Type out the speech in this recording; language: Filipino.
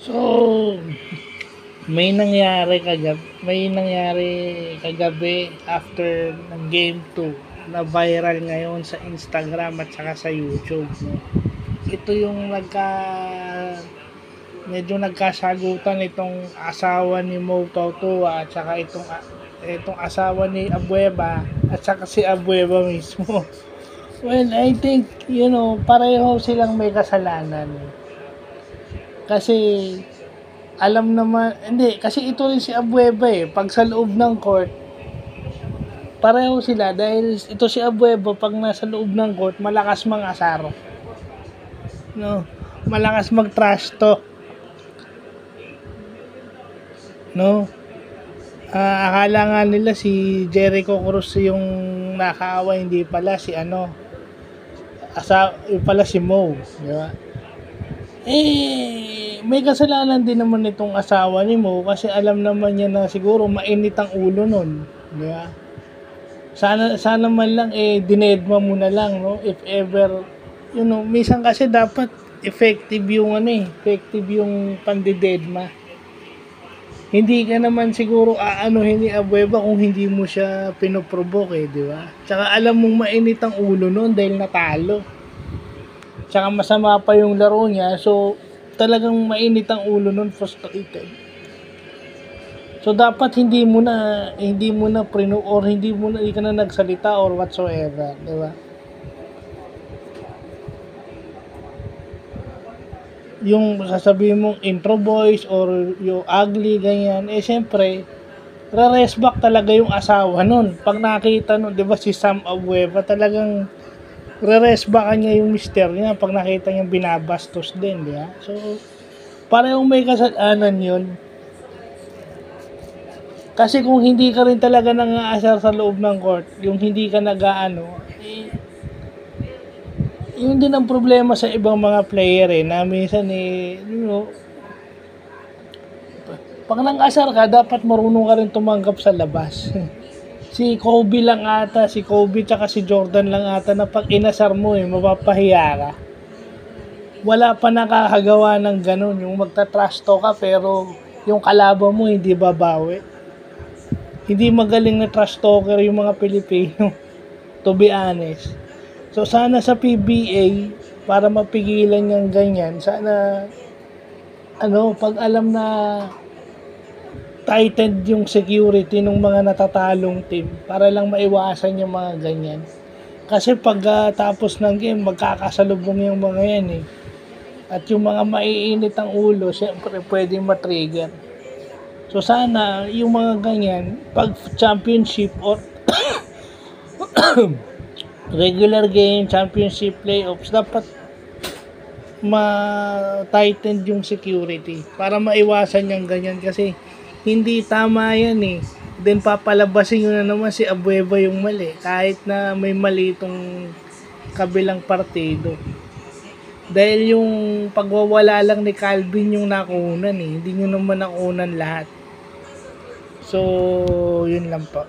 So, may nangyari kagabi after ng game 2 na viral ngayon sa Instagram at saka sa YouTube, no? Ito yung medyo nagkasagutan itong asawa ni Mo Tautua at saka itong asawa ni Abueva at saka si Abueva mismo. Well, I think, pareho silang may kasalanan. Kasi alam naman, hindi, kasi ito rin si Abueva pag sa loob ng court, pareho sila dahil ito si Abueva pag nasa loob ng court, malakas mang-asar. No, malakas mag-trash talk. No, akala nga nila si Jericho Cruz yung nakaaway, hindi pala si yung pala si Mo, di ba? May kasalanan din naman itong asawa ni Mo kasi alam naman niya na siguro mainit ang ulo nun, di ba? Sana man lang dinedma mo na lang, no? If ever, minsan kasi dapat effective yung pandidedma. Hindi ka naman siguro aanuhin ni Abueva kung hindi mo siya pinoprovoke, di ba? Tsaka alam mong mainit ang ulo nun dahil natalo. Tsaka masama pa yung laro niya, so talagang mainit ang ulo nun, frustrated. So dapat hindi ka na nagsalita or whatsoever, di ba? Yung sasabihin mong intro voice or yung ugly, ganyan, syempre, re-rest back talaga yung asawa nun. Pag nakita nun, di ba si Sam Abueva, talagang re-rest back niya yung mister niya pag nakita niya binabastos din, di ba? So, parehong may kasalanan yun. Kasi kung hindi ka rin talaga nang-aasar sa loob ng court, yung hindi ka yun din ang problema sa ibang mga player na minsan pag nang-asar ka, dapat marunong ka rin tumanggap sa labas. si Kobe tsaka si Jordan lang ata na pag inasar mo mapapahiya ka. Wala pa nakakagawa ng ganun, yung magta-trash talk ka pero yung kalaban mo hindi babawi. Hindi magaling na trash talker yung mga Pilipino, to be honest. So sana sa PBA, para mapigilan yung ganyan, sana pag alam na tightened yung security ng mga natatalong team para lang maiwasan yung mga ganyan. Kasi pag tapos ng game, magkakasalubong yung mga yan At yung mga maiinit ang ulo, syempre pwedeng matrigger. So sana yung mga ganyan, pag championship or regular game, championship, playoffs, dapat ma-tighten yung security para maiwasan yung ganyan kasi hindi tama yan Then papalabasin nyo na naman si Abueva yung mali kahit na may mali itong kabilang partido. Dahil yung pagwawala lang ni Calvin yung nakunan hindi nyo naman nakunan lahat. So, yun lang po.